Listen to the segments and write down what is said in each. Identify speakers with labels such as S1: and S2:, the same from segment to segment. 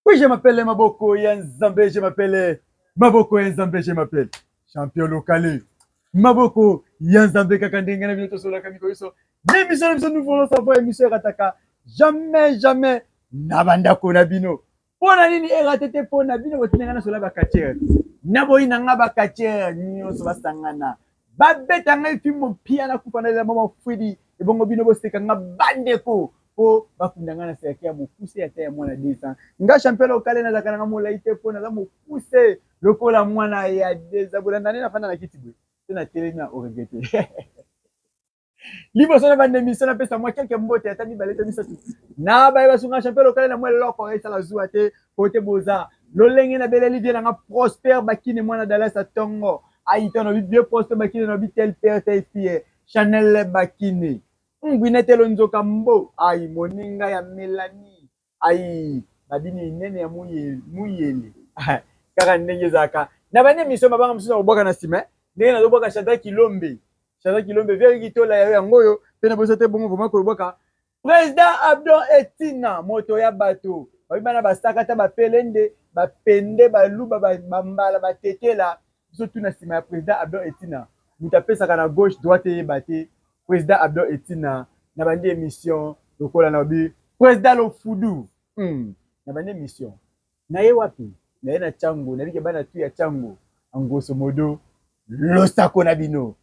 S1: Oui, je m'appelle Maboko Yanzambe, je m'appelle Maboko Yanzambe, je m'appelle champion local. Maboko Yanzambe Kakandenga na binoto sola kamiko iso. L'émission nous voulons savoir émission rataka. Jamais nabanda ko na bino. Pona nini eratete pona bino botinga na sola bakatier. Naboyi nanga bakatier nyonso basangana. Babeta ngai fimo pia na kupana la mama Fredi ebongo bino boseka nga bandeko. Po bakundanga na seki ya mokuse ata ya mwana desa nga champion local na zakana molai te po na za mokuse lokola mwana ya desa bolanda na fanda na kiti bwe tena tele na oregete libo sona bande mission na pesa moi quelques mbote ata mi balete misatu na ba basunga champion local na moi loko esa la zua te kote boza lolenge na beleli bien nga Prosper bakine mwana dalasa tongo aita no bien Prosper bakine no bitel perte fie Chanel bakine ngwinetelo nzoka mbo ai moninga ya Melanie ai babini nene ya muyele kaka ndenge zaka na bane mission mabanga msusu obwaka na sima ndenge na obwaka Shadrack Kilombe veri kitola ya yangoyo pena bosate bongo voma ko obwaka président Abdon Etina moto ya bato babana basaka ta bapelende bapende baluba bambala batetela surtout na sima ya président Abdon Etina mutapesa na gauche droite bate président Abdon Etina na bandi émission lokola na bi président Lofudu na bandi émission na ye wapi na ye na Chango na bike bana tu ya Chango angoso modo losako na bino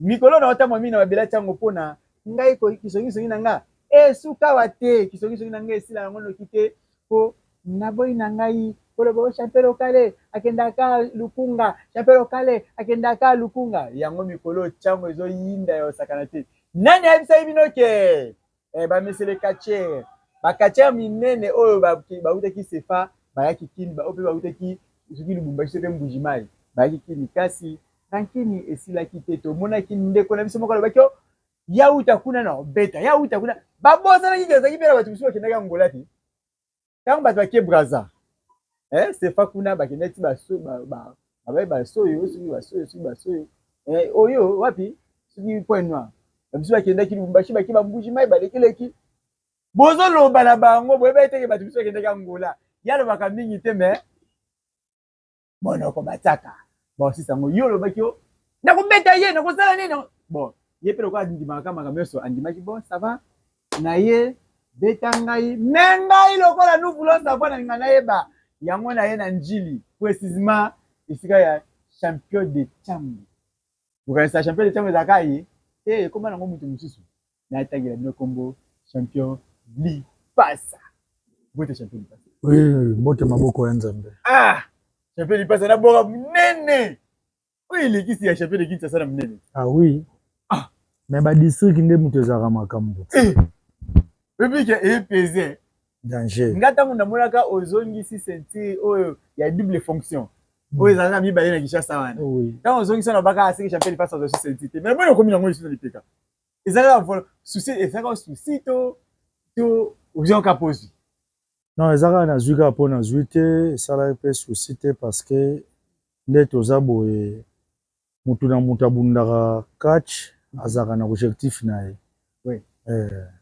S1: mikolo na otamo mina babela Chango pona ngai ko kisongi na nga esuka wate kisongi na nga esila yango lokite po naboyi na ngai polo bo champion local akendaka lukunga champion local akendaka lukunga yango mikolo Chango ezo yinda yo sakana te nani ayebisa bino ke bamesele kacher bakacher minene oyo bautaki sefa bayaki kini baope bautaki soki lubumbashi mpe mbujimai bayaki kini kasi rankini esilaki te tomonaki ndeko na biso moko alobaki yauta kuna na obeta yauta kuna babosanaki ezalaki mpe na bato mosusu bakendaki angola te ntango bato bakie braza sefa kuna bakendaki babai basoyo soki basoyo oyo wapi soki point noir biso bakendaki lubumbashi baki bambuji mai balekeleki bozoloba na bango boyeba eteke bato biso bakendaki angola yalobaka mingi te me monoko bataka bon sisa yango yo olobaki yo nakobeta ye nakosala nini bon ye mpe lokola andimaka makambo nyonso andimaki bon sava na ye beta ngai me ngai lokola nous voulons savoir na linga nayeba yango na ye na njili précisement esika ya champion de Chango okanisa champion de Chango ezalaka ye ekoma nango moto mosusu natangela bino kombo champion Lipasa bote champion Lipasa
S2: oui bote maboko ya Nzambe
S1: champion Lipasa na boka munene oyo elekisi ya champion de Kinshasa na munene
S2: oui mais badistrict nde moto ezalaka makambo
S1: public epese
S2: danger
S1: nga ntango namonaka ozongisi ceinture oyo ya double fonction oyo ezalaka mibale na Kinshasa wana ntango ozongisi wana baka aseki champion Lipasa ozongisi ceinture te mais namoni okomi nango lisusu na lipeka ezalaka souci to ozwaka pozwi
S2: non ezalaka nazwi kaka mpo nazwi te esalaki mpe souci te parce que nde toza boye mutu na mutu abundaka catch azalaka na objectif na ye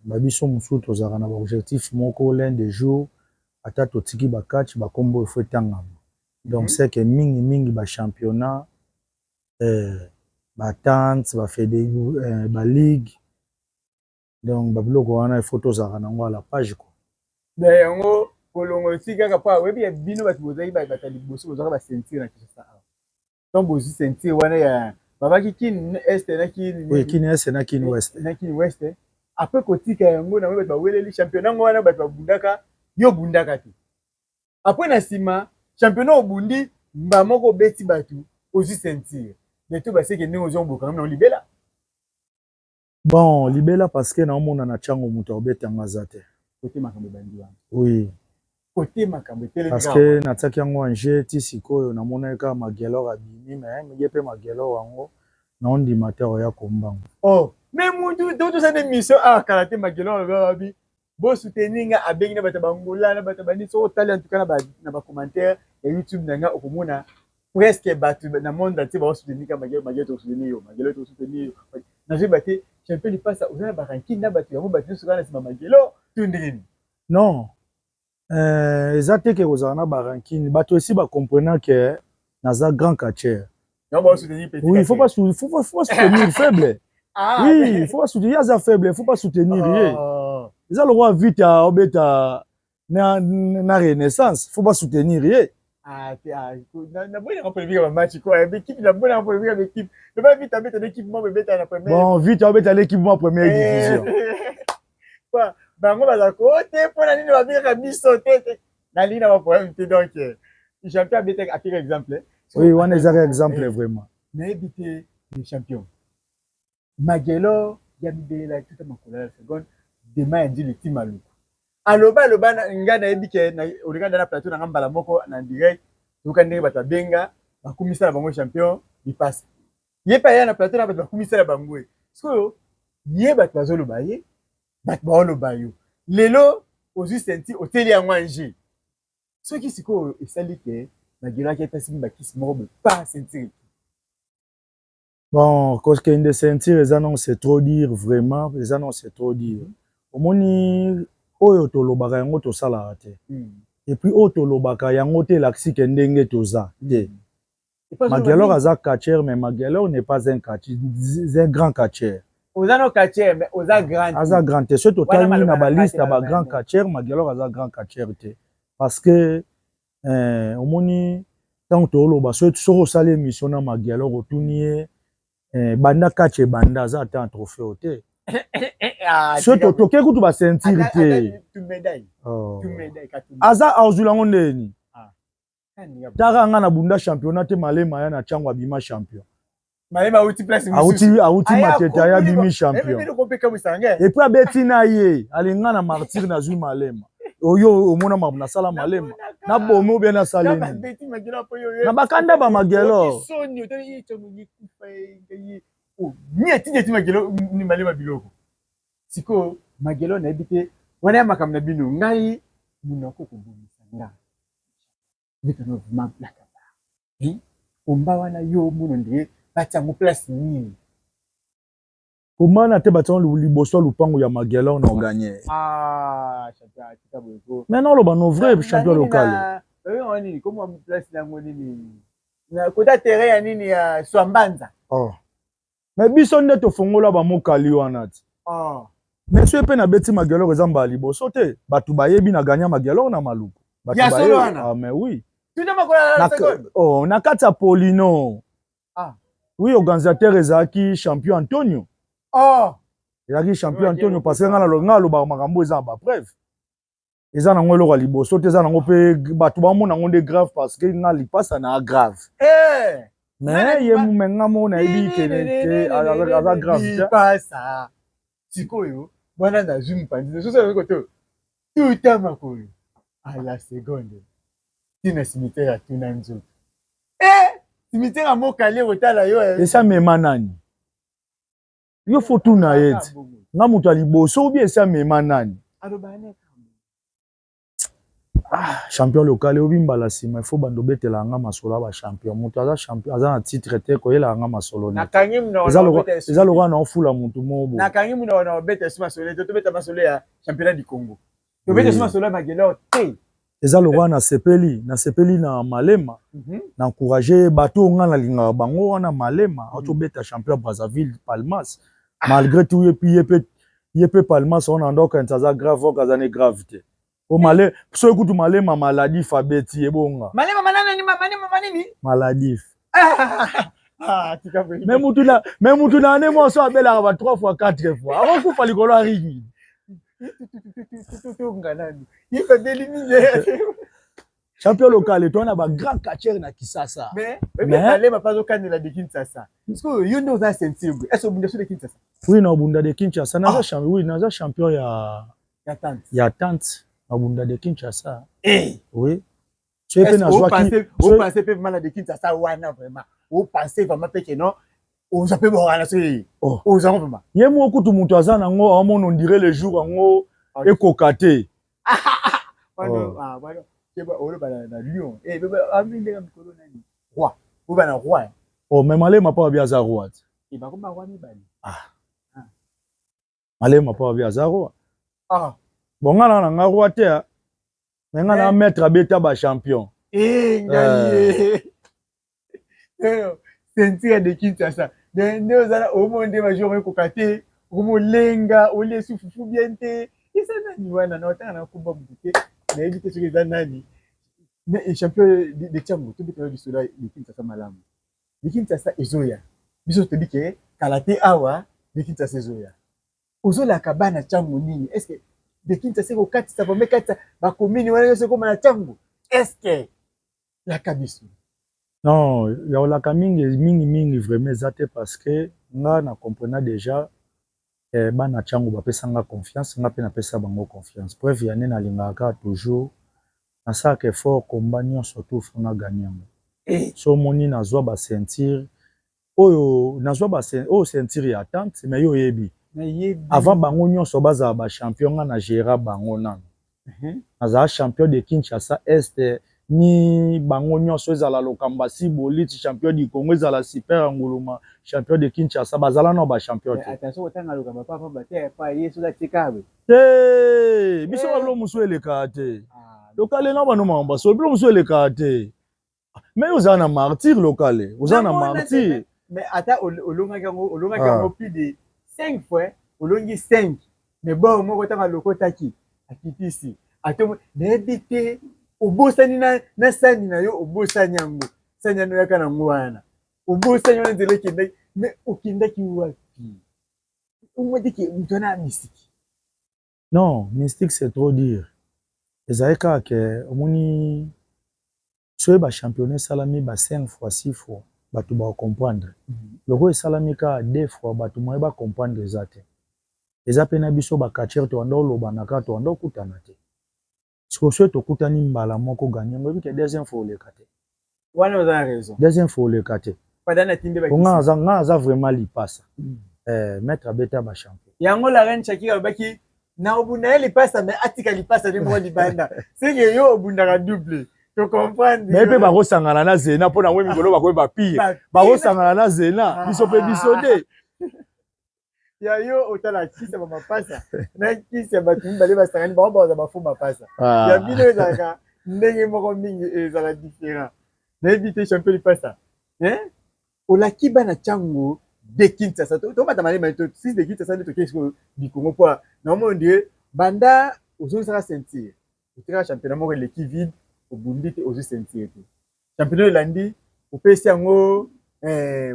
S2: babiso mosusu tozalaka na baobjectif moko l'un des jours ata totiki bacatch bakombo efo etangama donc c'est que mingi bachampionnat batante baligue donc babiloko wana efo tozalaka nango à la page quoi
S1: yango kolongo esi kaka po oyebi ya bino bato bozalaki bata liboso bozwaka basentire na Kinshasa awa ntango bozwi sentire wana ya babaki kini este na
S2: kini este na kini west
S1: na kini west apres kotika yango nango bato baweleli championnat yango wana bato babundaka yo obundaka te apres na nsima championnat obundi mba moko obeti bato ozwi sentire deto baseke ndenge ozwa oboka na libela
S2: bon libela parce que naomona na Chango moto aobetanga aza te
S1: côté makambo bandi wana
S2: oui
S1: côté makambo telemi
S2: parce que natiaki yango en jeu ti sikoyo namonaki kaka magelor abimi mais ye mpe magelor yango naondima te oya kombango
S1: mais mutu tozana émission kala te magelor babi bosoutenir nga abengi na bato bangola na bato bandi so otali en tout cas na bacommentaire ya YouTube na nga okomona presque bato na monde entier baosoutenir ka magelor tosoutenir yo magelor tosoutenir yo nazoyeba te champion Lipasa oza na baranking na bato yango bato nyonso kaka na nsima magelor to ndenge nini
S2: non eza te ke kozala na barankine bato esi bacomprenant ke naza grand catcher. Oui, il faut pas soutenir faible. Oui, il faut pas soutenir aza faible, il faut pas soutenir ye. Eza le roi vite à obeta na renaissance, il faut pas soutenir ye. Bon, vite à obeta l'équipe moi première division.
S1: Bango baza côté pour la ligne va bien biso tete na ligne va problème donc champion abete à quel exemple.
S2: Oui, on est un exemple vraiment.
S1: Na ebité les champions. Magelo ya bidela tout à makola seconde demain dit le team aluku. Aloba nga na ebike na oliganda na plateau na ngambala moko na direct tuka ndenge bato benga bakumisa na bango champion bi passe. Ye pa ya na plateau na bato bakumisa na bango. So ye bato bazoloba ye bato baoloba yo. Lelo ozwi senti oteli yango anje. Soki siko esali ke Magelo ki pesi bakisi moko pas sentir.
S2: Bon, quand il y a une ceinture, c'est trop dire vraiment, c'est trop dire. Au moins, oyo tolobaka yango tosala te. Et puis oyo tolobaka yango te laksi ke ndenge toza. Magelo aza catcher, mais Magelo n'est pas un catcher, un grand catcher.
S1: Oza no catcher, mais oza grand.
S2: Aza grand te. Surtout tani na ba liste ba grand catcher, Magelo aza grand catcher te. Parce que au moins tant toloba so sala émission na Magelo retourner banda catch banda aza ata un trophée ote. So toke kutu ba sentir te.
S1: Tu médaille.
S2: Aza azula ngondeni. Tara nga na bunda championnat te Malema ya na chango abima champion.
S1: Malema outi place
S2: Auti matete ya bimi champion. Et puis abeti na ye, alinga na martyr na zui Malema. Oyo omona mabuna sala Malema. Na bomo bien na saleni. Na bakanda ba Magelo.
S1: Magelo ni Malema biloko. Siko Magelo na ebite wana ya makamna bino ngai munako kubumisa nga. Vite no vraiment plaka ba. Omba wana yo muno ndie batia mo place nini.
S2: Comment na te baton liboso lupango ya Magelo na gagné.
S1: Champion kitabu.
S2: Maintenant le no vrai champion local.
S1: Oui, on dit comment place na nini. Na kota terrain ya nini ya Swambanza.
S2: Mais biso nde to fongola ba mokali wana ti. Mais so pe na beti Magelo ezamba liboso te, batu bayebi na gagner Magelo na maluku. Batu bayebi. Mais oui.
S1: Tu ne m'as la seconde.
S2: Na kati ya Polino. Oui, organisateur ezaki champion Antonio. Ezaki champion Antonio parce que nga lo ba makambo eza ba preuve. Eza na ngolo ka liboso te eza na ngo pe batu ba mona ngo de grave parce que nga lipasa na grave. Mais ye mumenga mona ebi kene aza grave.
S1: Lipasa. Sikoyo, bwana na zoom pandi. So ça ko to. Tout à makoyo. À la seconde. Tina cimetière tuna nzo. Cimetière a mokali otala yo.
S2: Esa mema nani? Yo fotu na yet. Nga mutu aliboso obi esa mema nani? Champion local obi mbala sima il faut bando betela nga masolo ba champion. Mutu aza champion aza na titre te ko yela nga masolo.
S1: Na kangi mna
S2: eza lokwa na ofula mutu mobo.
S1: Na kangi mna na beta sima masolo to beta masolo ya championnat du Congo. To beta sima masolo Magelo te. Eza
S2: lokwa na sepeli na Malema. Na encourager bato nga na linga bango wana Malema auto beta champion Brazzaville Palmas. Malgré tout yepe Palmas on andoka ntaza grave okazane gravité. O Malé so ekutu Malema maladie fabeti ebonga.
S1: Malema manini?
S2: Maladie. Même mutu na ane mo so abela ba 3 fois 4 fois. Avant kufa likolo aringi. Champion local et on a ba grand catcher na Kisasa.
S1: Mais Malema pas au canne la de Kinshasa. Parce que you know that sensible. Est-ce bunda sur de Kinshasa?
S2: Oui, na bunda de Kinshasa. Na champion, oui, na champion ya tante. Na bunda de Kinshasa. Oui.
S1: Tu es na joie qui vous pensez peu mal de Kinshasa wana vraiment. Vous pensez vraiment que non. On s'appelle Borana c'est. Aux enfants.
S2: Ye mo kutu mutu aza nango on dirait le jour ngo ekokate.
S1: Voilà. Na Lyon. Roi. Vous va na roi.
S2: Mais Malema pas bien za roi.
S1: Il va comme roi mi bali.
S2: Malema pas bien za roi. Bon nga na roi te. Mais ngana maître abeta ba champion.
S1: Ngai. Sentir de Kinshasa. Nde ozala omonde ba jour ko kate, omolenga, ole sufufu bien te. Esa nani wana na otanga na kumba mbuke. Na éviter ce que za nani. Mais champion de Tchango, tout le du soleil, de Kinshasa malamu. De Kinshasa ezoya. Biso te dike kalate awa, de Kinshasa ezoya. Ozola kabana Tchango nini? Est-ce que de Kinshasa ko katisa ba mekata ba komini wana yose ko na Tchango? Est-ce que la kabisu?
S2: Non, il y a la mingi vraiment zate parce que nga na comprenant déjà bana Tchango ba pesanga confiance, nga pe na pesa bango confiance. Preuve ya nena lingaka toujours na ça que fort combat surtout fona gagner. So moni na zwa ba sentir oyo na zwa ba sentir ya attente mais yo yebi. Avant bango nyonso baza ba champion nga na gera bango nan. Aza champion de Kinshasa Est ni bango nyonso ezala lokamba si boliti champion du Congo ezala super anguluma champion de Kinshasa bazala na ba champion te.
S1: Attention otanga lokamba papa bate pa yeso la tikabe.
S2: Biso bablo musu eleka te. Lokale na bano mamba so bablo musu eleka te. Mais ozana martyr lokale, ozana martyr.
S1: Mais ata olonga kango plus de 5 fois, olongi 5. Mais bon moko tanga lokotaki akitisi. Ato debite obosani na sani na yo obosani yango sani yango yaka na ngwana obosani na nzela kende mais okindaki wapi umodi ki mtona mystique.
S2: Non, mystique c'est trop dire. Ezaika ke omoni soye ba championnat salami ba 5 fois 6 fois batu ba comprendre. Loko salami ka 2 fois batu moye ba comprendre ezate. Ezapena biso ba catcher to ndo loba na ka to ndo kutana te. Siko to kutani mbala moko gagner ngobi ke deuxième fois le kate.
S1: Wana oza raison.
S2: Deuxième fois le kate.
S1: Padana timbe ba.
S2: Nga za vraiment lipasa. Maître abeta ba champion.
S1: Yango la reine Shakira baki na obunda lipasa mais atika lipasa ni mo libanda. C'est que yo obunda ka double. Tu comprends?
S2: Mais pe ba ko sangana na zena pona we migolo ba ko ba pire. Ba ko sangana na zena biso pe biso de.
S1: Ya yo otala kisa ba mapasa na kisa batu mbale basangani ba ba ba fuma pasa ya bino ezaka ndenge moko mingi ezala différent na éviter champion pasa olaki bana Tchango de Kinshasa to bata mali to si de Kinshasa to kesko du Congo kwa na mon dieu banda ozosaka sentir otira championnat moko le qui vide obundi te ozo sentir te championnat landi opesi yango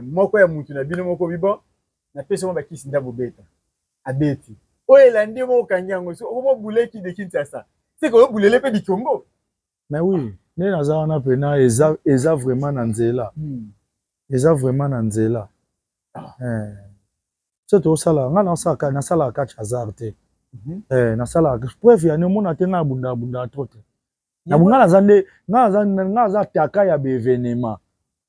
S1: moko ya mutu na bino moko bibo na pesa mo bakisi ndabo beta abeti oyo landi mo kanyango so omo buleki de Kinshasa c'est que bulele pe di Congo.
S2: Mais oui ne naza na pena eza vraiment na nzela eza vraiment na nzela c'est tout ça là nga na sala catch hasard te na sala preuve ya ne mona te na bunda trop te na bunga na za taka ya be événement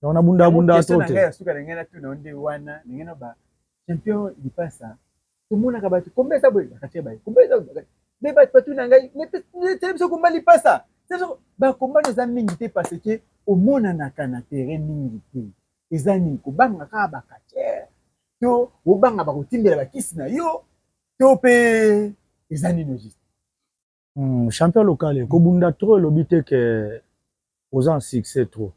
S2: na bunda trop te
S1: na suka ngena tu na onde wana ngena ba champion di pasa tumuna kabati kombe sabo akache bai kombe sabo mais ba patu na ngai mais so komba li pasa so ba komba no za mingi te parce que au mona na kana terrain mingi te ezani ko banga ka ba kache to wo banga ba kotimbela ba kisi na yo to pe ezani no juste
S2: champion local ko bunda trop lobite que aux en succès trop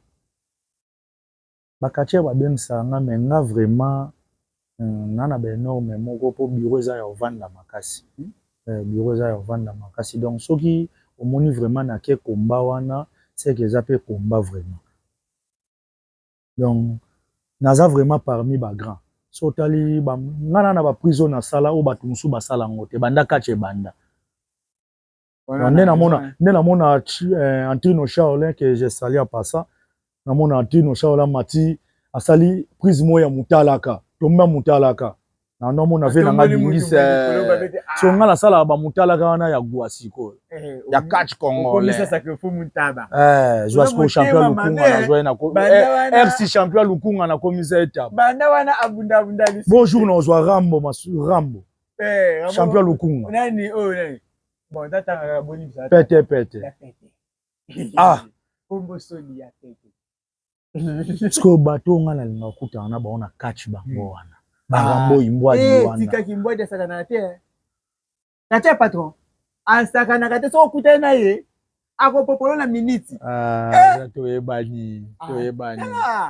S2: ba kache ba bien ça nga mais nga vraiment nana ba énorme moko po bureau za ya ovanda makasi bureau za ya ovanda makasi donc soki omoni vraiment na ke komba wana c'est que ça peut combat vraiment donc naza vraiment parmi ba grand so tali ba ngana na ba prison na sala o batu musu ba sala ngote banda kache banda nde na mona Antrino Shaolin que j'ai sali à passant na mona Antrino Shaolin mati asali prise moya mutalaka tomba mutalaka na ndo mona ve na ngabingisa so ngala sala ba mutalaka wana ya guasiko ya catch congolais
S1: ça que faut mutaba
S2: joue champion lukunga na joie na ko RC champion lukunga na komisa etapa
S1: banda wana abunda
S2: bonjour na ozwa rambo champion lukunga
S1: nani nani bon data boni ça
S2: pete
S1: kombo soli ya pete
S2: sko bato nga na linga kutana na baona catch bango wana barambo imbwa wana
S1: tika kimbwa de saka na te patron asaka na kate so kutana na ye akopopolo na minute
S2: toyebani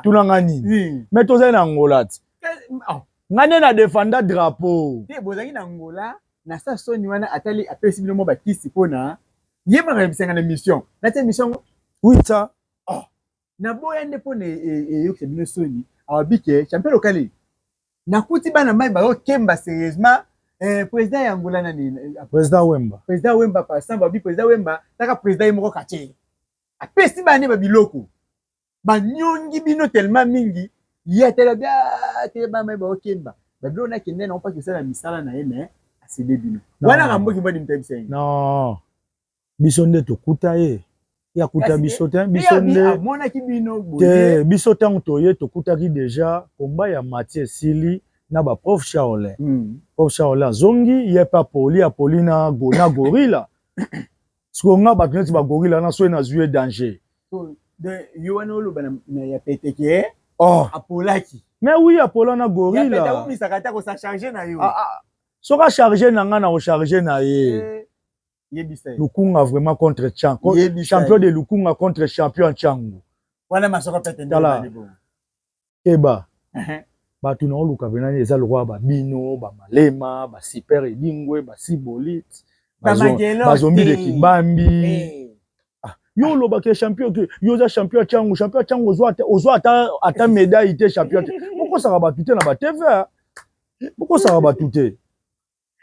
S2: tunanga nini mais tozali na Angola ti ngane na défenda drapeau
S1: te bozali na Angola na sa soni wana atali apesi bino mo bakisi mpona ye bakayebisanga na mission natia mission
S2: wita
S1: na boya nde mpona eyokisa bino soni awabike champion lokali nakuti bana mai bayokemba sérieusement président ya Angola nani président Wemba par exemple abi président Wemba taka président ye moko kache apesi bane babiloko banyongi bino tellement mingi ye atela bia te ba mai bayokemba babilo na kende na opaki sala misala na ye mais asede bino wana kamboki mbodi mtabisenge
S2: non biso nde tokuta ye yakuta biso te biso nde
S1: amonaki bino
S2: boye biso tango toye tokutaki déjà komba ya Mathieu Sili na ba prof Charles prof Charles zongi ye pa poli na gorilla sikonga bato neti ba gorilla na so na zuye danger
S1: de yo wana oloba na ya peteke apolaki
S2: mais oui apola na gorilla
S1: ya peta umisaka ta ko sa charger na yo
S2: soka charger na nga na ko charger na ye Lukunga vraiment contre Tchango. Champion de Lukunga contre champion Tchango.
S1: Wana masoko pete ndelo.
S2: Eba. Batu na oluka benani eza lokwa ba bino, ba malema, ba super edingwe, ba sibolit. Ba zombi de kibambi. Yo lo ba ke champion ke yo za champion Tchango ozo ata médaille te champion. Pourquoi ça va batu te na ba TV? Pourquoi ça va batu te?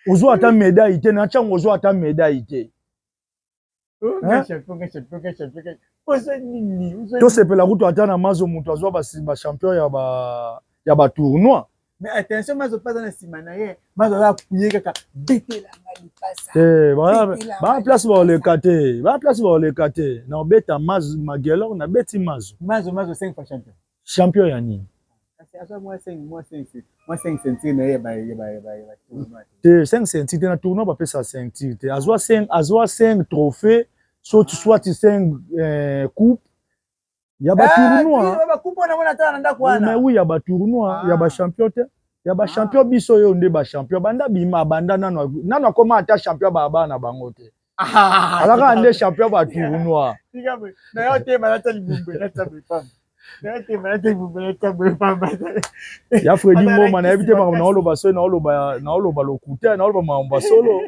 S2: Ozo ata médaille te na Tchango ozo ata médaille te. To sepela kutu ata na mazo mutu azwa ba champion ya ba tournoi.
S1: Mais attention mazo pas na sima na ye mazo la kuye kaka betela ngali pasa.
S2: Ba place ba le kate na beta mazo magelo na beti mazo
S1: 5 fois champion.
S2: Champion ya nini?
S1: Moi 5 centimes na ye ba
S2: te 5 centimes na tournoi ba pesa 5 te azwa 5 trophées soit 5 coupe ya ba tournoi
S1: ba coupe na mona tana ndako wana
S2: mais oui ya ba tournoi ya ba champion te ya ba champion biso yo nde ba champion banda bima banda nano akoma ata champion ba na bango te alaka nde champion ba tournoi
S1: na yo te malata libumbe na tabe pam
S2: ya Fredi Ngoma na ebite makambo na oloba so na oloba lokuta na oloba makambo solo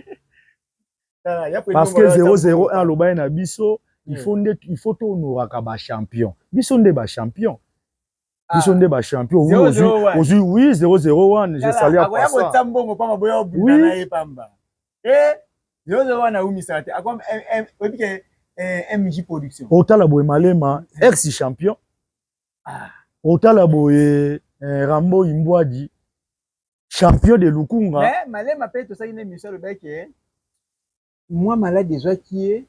S2: parce que 0-0 aloba na biso il faut to honoraka ba champion biso nde ba champion aujourd'hui oui 0-0 je salue à
S1: ça ko tambongo pamba boyo bunda na ye pamba 0-0 na umisa te akom obike MJ production
S2: otala boye malema ex champion otala boye Rambo Imbwadi champion de Lukunga
S1: mais malema pe to sakine Michel Obeke moi malade déjà qui est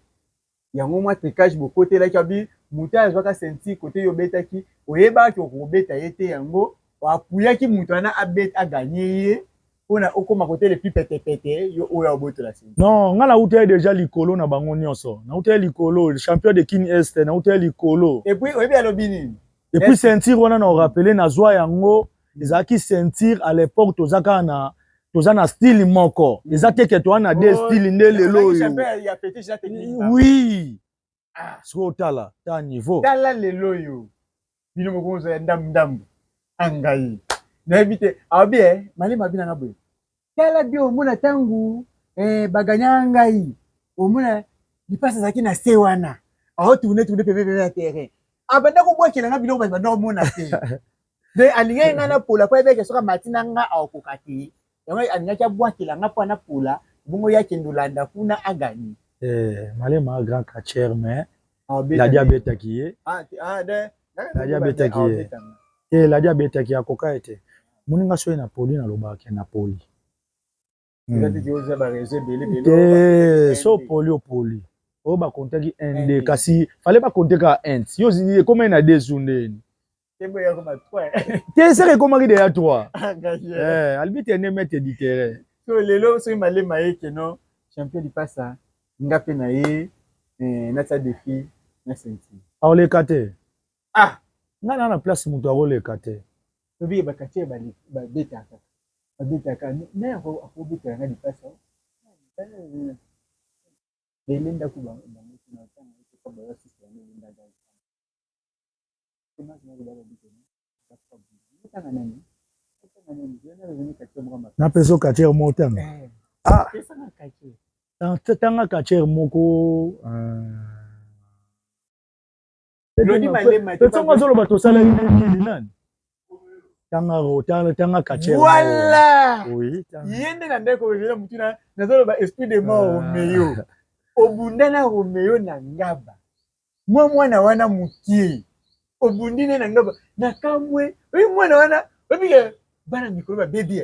S1: yango moi tekage bokote la kabi muta azwaka senti côté yo betaki oyeba ki okobeta yete yango apuyaki mutu ana abet a gagner pona okoma côté le plus pete yo oya oboto la senti
S2: non ngala uta déjà likolo na bango nyonso na uta likolo champion de King Est na uta likolo
S1: et puis oyebi alobini
S2: et puis sentir on a rappelé na zwa yango ezaki sentir à l'époque tozaka na style moko ezate ke to na des style nde lelo oui so tala ta niveau
S1: tala lelo yo bino mokonzo ya ndambu angai na ebite abi malema bina na boye tala bio mona tangu baganya ngai omona lipasa zaki na se wana aho tourner pepe ya terrain abanda ko bwakela nga biloko ba no mona te de alinga nga na pola pa ebeke soka matina nga akokati yango alinga bwakela nga pa na pola bongo yake ndolanda kuna agani
S2: malema grand catcher mais la diabète qui est la diabète qui est et la diabète qui akoka ete muninga so na poli na lobaka na poli so poli o ba kontaki ND kasi fallait pas compter ka ent yo comment na deux zundeni te sere comment de ya 3 albite ne mettre du terrain
S1: so lelo so malema yeke no champion di passa ngape na ye na sa défi na senti
S2: a le kate nga na place mutu a le kate
S1: to bi ba kate ba betaka ne ko betaka na di passa Belinda kuba
S2: Na peso katiere motano. Ah, tanga katiere moko. Petonga zolo bato sala nini nani? Tanga katiere.
S1: Voilà.
S2: Oui.
S1: Yende na ndeko vile mutuna na zolo ba esprit de mort Romeo. Obundana Romeo na ngaba. Mwana wana mukie. Obundine na ngaba na kamwe. Oyi mwana wana obike bana mikolo ba baby.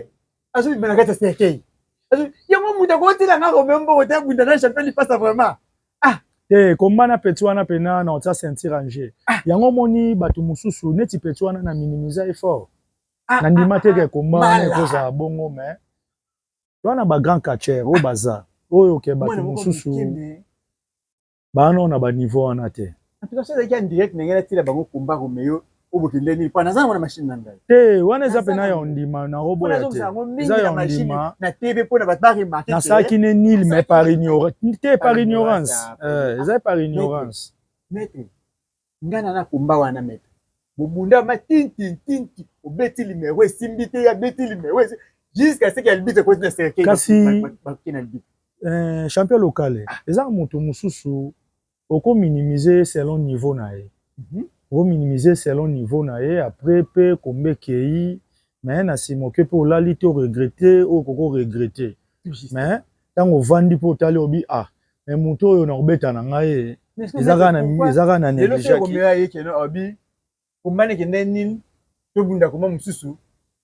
S1: Azo bana kata sekei. Azo yango muta ko tila nga Romeo mbo ta bundana champion li passe vraiment. Ah,
S2: Kombana peti wana pena na ota sentir ranger. Yango moni bato mususu neti peti wana na minimiser effort. Na ndima te ke kombana koza bongo mais wana ba grand catcher o baza oyo ke bato mususu bana na ba niveau wana te.
S1: En tout cas, ça c'est en direct ngela tila bango komba Romeo obokinde ni pa naza na machine nanga.
S2: Te wana eza pena ya ondima na robo ya te.
S1: Eza ya ondima na TV po na ba ba remarquer.
S2: Na saki ne nil mais par ignorance. Te par ignorance. Eza par ignorance.
S1: Maître. Ngana na komba wana maître. Bobunda matinti obeti limero simbite ya beti limero jusqu'à ce qu'elle bite côté de cercle.
S2: Kasi champion local. Eza moto mususu oko minimiser selon niveau na ye. Oko minimiser selon niveau na ye après pe kombe kei mais na simoke pe olali te regretter o koko regretter. Mais tango vandi po tali obi mais moto oyo na obeta na ngai ezaka na négliger
S1: ki. Le fait que obi kombane ke nini to bunda koma mususu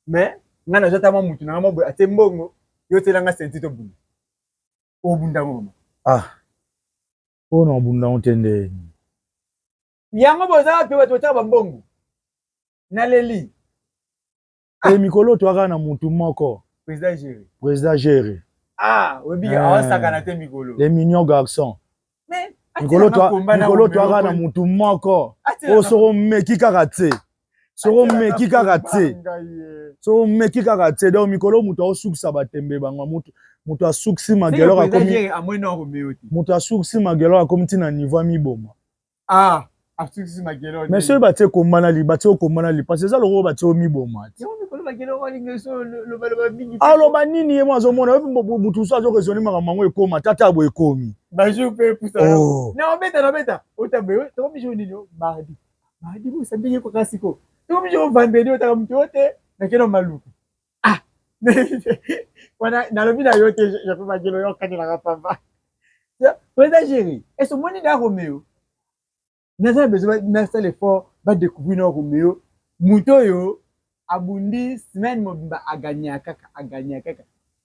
S1: mais ngana jota ma mutu na mabo ate mbongo yo telanga senti to bunda. O bunda ngoma.
S2: Ono bunda ontende.
S1: Yango boza pe bato ta mbongo. Na leli.
S2: Mikolo to aka na mutu moko. Président géré.
S1: Obi saka na te mikolo.
S2: Les mignons garçons.
S1: Mais
S2: mikolo to aka na mutu moko. O soro meki kaka te. Soro meki kaka te. Soro meki kaka te. Donc mikolo mutu osukisa batembe bango mutu asuksi magelo akomi. Mutu asuksi magelo akomi tina niveau miboma.
S1: Asuksi magelo.
S2: Mais ceux batie kombana li batie kombana li parce que ça loko batie miboma. Aloba nini ye mwa azomona mutu so azo raisonner makambo ekoma tata abo ekomi.
S1: Bajou pe pusa. Na obeta. Otabe to mi joni no mardi. Mardi bo sabeye ko kasiko. To mi joni vendredi otaka mutu ote na keno maluku. Wana na lobi na yote je peux magelo yo kanela ka papa. Président Géry, est-ce que moni da Romeo? Naza besoin na faire l'effort ba découvrir no Romeo. Muto yo abundi semaine mobimba aganya kaka.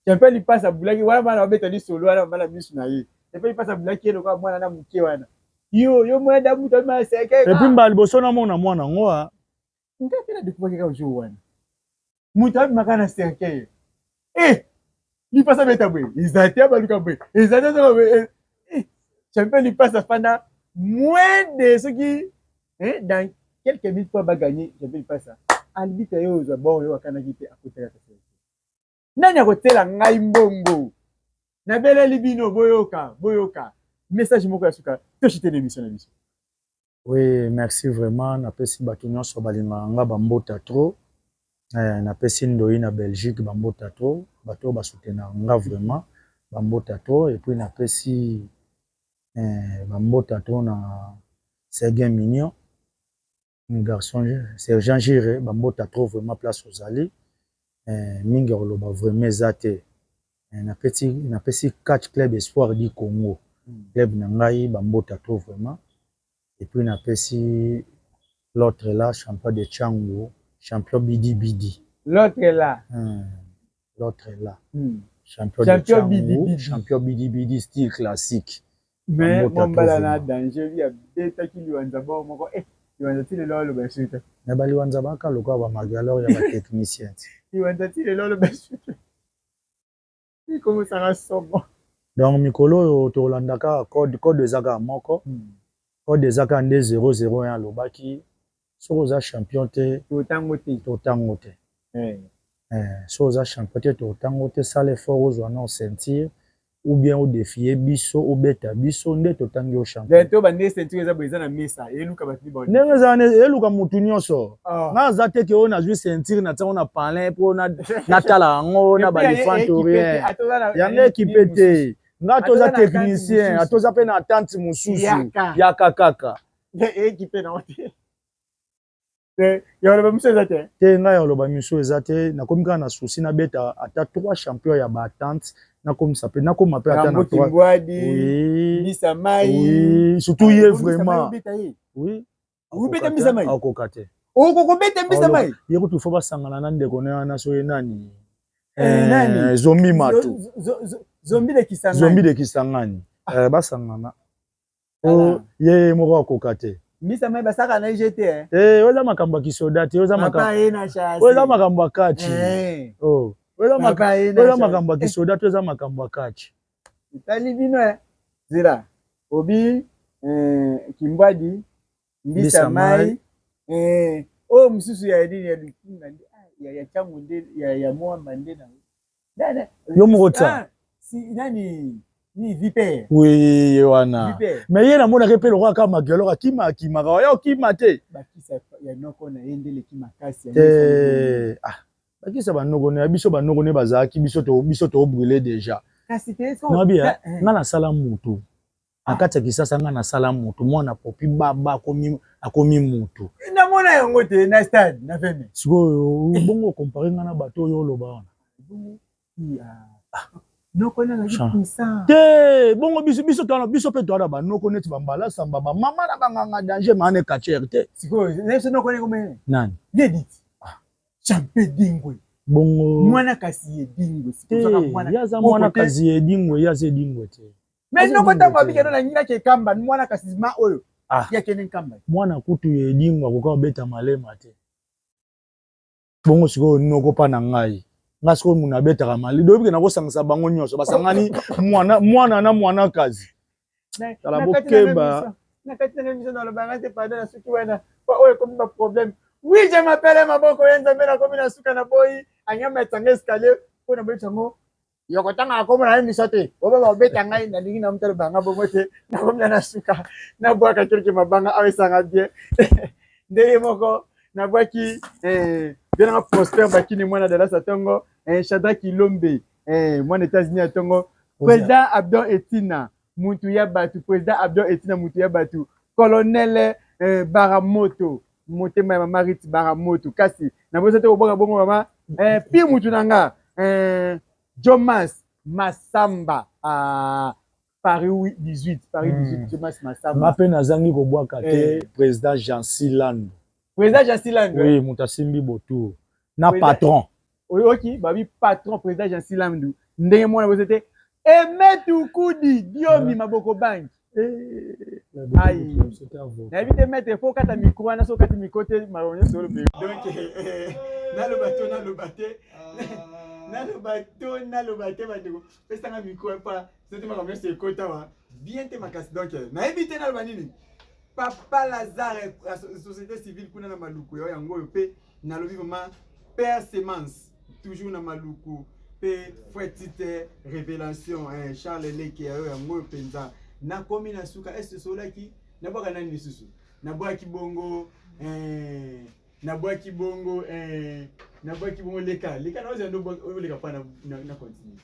S1: Champion li passe bulaki wala bana obeta ni solo wala bana bisu na ye. Champion li passe bulaki lo kwa mwana na muke wana. Yo mwana da muto ma seke.
S2: Et puis mbali boso na mona mwana ngoa.
S1: Ngati na découvrir ka jour wana. Muto makana seke. Li passe beta bwe. Izati abaluka bwe. Izati so bwe. Champion li passe pendant moins de ce qui dans quelques minutes pour gagner, champion li passe. Albite yo zo bon yo akana kite akotela tese. Nani akotela ngai mbongo. Na bele libino boyoka. Message moko ya suka. To chite l'émission na biso.
S2: Oui, merci vraiment. Na pesi bato nyonso balinga nga bambota trop. Na pesi ndoi na Belgique bambota trop. Bato ba soutenir nga vraiment bambota trop et puis na pesi bambota trop na Sergent Mignon. Un garçon, Sergent Géré, bambota trop vraiment place aux alliés. Mingi oloba vraiment zate. Na pesi 4 clubs espoir du Congo. Club nangai bambota trop vraiment. Et puis na pesi l'autre là champion de Tchango, champion Bidi.
S1: L'autre est là.
S2: Champion de Tchango, champion Bidi style classique.
S1: Mais mon balana danger il y a beta qui lui anza bon moko il va dire le besute.
S2: Na bali wanza baka lokwa ba magalor ya ba technicien.
S1: Il va dire le besute. Il commence à sombre.
S2: Donc mikolo to landaka code de zaka moko. Code de zaka 001 lobaki. Soza champion te
S1: to tango te.
S2: Soza champion te to tango te sale fort aux no sentir ou bien au défier biso au beta biso nde totangi au champion.
S1: Bientôt bande ceinture za boza na mesa eluka batini ba.
S2: Ndenge zane eluka mutu nyonso.
S1: Ah.
S2: Na zate ke ona ju ceinture na tsango na palin po na tala ngo na balifantorien. Yango équipe te. Nga toza technicien, atoza pe na attente mususu. Yaka kaka.
S1: Équipe na wote. Yoloba miso ezate.
S2: Te nga yoloba miso ezate na komi kaka na souci na beta ata 3 champions ya ba attente na komi sape na komi pe ata na 3.
S1: Oui. Bisamai.
S2: Oui, surtout yé vraiment. Oui.
S1: Ubeta Bisamai.
S2: Akokate.
S1: Okokobeta Bisamai.
S2: Yeko tu fo basangana na ndeko na so nani.
S1: Nani?
S2: Zombi matu.
S1: Zombi de Kisangani.
S2: Zombi de Kisangani. Basangana. Oh, ye moko akokate.
S1: Bisamai basaka na IGT
S2: oza makambo kisoda te, oza makambo kachi. Oh, oza makambo kisoda te, oza makambo kachi.
S1: Itali bino zira. Obi Kimbwadi Bisamai o mususu ya dini ya lukinga ya changu nde ya mwamba nde na.
S2: Yo mokota.
S1: Si nani ni vipe.
S2: Oui, wana. Mais yena mona ke pe lokaka magelo ka kima ka yo kima te.
S1: Bakisa ya noko na endele kima kasi ya.
S2: Bakisa banoko na biso banoko ne bazaki biso to brûler déjà.
S1: Kasi te so.
S2: Na bia nga na sala mutu. Akati kisasa nga na sala mutu mwana popi baba akomi mutu.
S1: Na mona yango te na stade na veme.
S2: Siko bongo comparer nga na bato yo loba wana.
S1: Noko na puissant.
S2: Te bongo biso pe toana ba noko neti bambala samba ba mama na banganga danger mane kacher te.
S1: Siko neso noko ne komene.
S2: Nani?
S1: Yedit. Champe dingwe.
S2: Bongo
S1: mwana kasi edingwe.
S2: Siko mwana. Yaza mwana kasi edingwe yaza edingwe te.
S1: Mais noko ta babike na ngina ke kamba mwana kasi ma oyo. Ya kene kamba.
S2: Mwana kutu edingwe akoka beta malema te. Bongo siko noko pa na ngai. Ngasko muna betaka mali dobi na kosangisa bango nyonso basangani mwana na mwana kazi tala bokeba
S1: na kati na mission dans le bagage pas dans suki wana oyo comme ba problème oui je m'appelle maboko yenza mena comme na suka na boy anyama tanga escalier ko na betango yoko tanga ko na mission te oba ba betanga na lingi na mtelo banga bongo te na comme na suka na bwaka kiriki mabanga awesanga bien ndeye moko na bwaki bien Prosper Bakini mwana de la Satongo Shadrack Ilombe mwana États-Unis atongo président Abdon Etina Mutu ya batu président Abdon Etina Mutu ya batu colonel Baramoto motema ya Marit Baramoto kasi na bosa te oboka bongo mama pi mutu nanga Jomas Masamba Paris 18 Jomas Masamba
S2: mape nazangi ko bwaka te président Jean Siland.
S1: Président Jean Siland.
S2: Oui, Moutasimbi Botou. Na patron.
S1: Oui, ok. Babi patron, président Jean Siland. Ndenge mwana bosete. Emetu Kudi, Diomi Maboko Bank. Aïe. N'habite mettre, faut kata micro, na so kata micro te, maronye sur le bébé. Donc, na le bateau. Na le bateau, bandeko. Pesa na micro pa, c'était ma comme c'est kota wa. Bien te makasi donc. Na éviter na le banini. Papa Lazare, la société civile, kuna na maluku ya yango pe na lobi vraiment père semence toujours na maluku pe fouetite révélation Charles Leke ya yango penza na komi na suka est solaki na bwaka nani lisusu na bwaki bongo na bwaki bongo leka na oza ndo leka pa na continue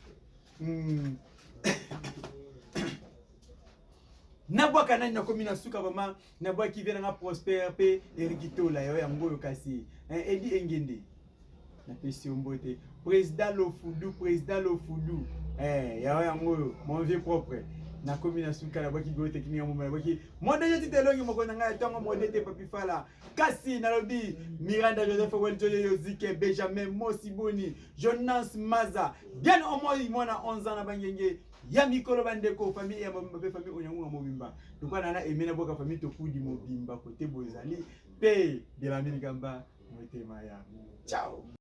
S1: Nabwaka nani nakomi na suka mama nabwaki vena nga Prosper pe Erikitola yo yango yo kasi Edi Engende na pesi ombote président Lofudu ya yango mon vieux propre nakomi na suka nabwaki gote kini ya nabwaki modèle titelongi moko na nga tango modèle papi fala kasi nalobi Miranda Joseph Weljoye Yozike Benjamin Mosiboni Jonas Maza bien au moins mwana 11 ans na bangenge ya mikolo bandeko famille ya mabe famille onyangunga mobimba tukwa nana emena boka famille tokudi mobimba kote bozali pe de la mini gamba motema ya ciao.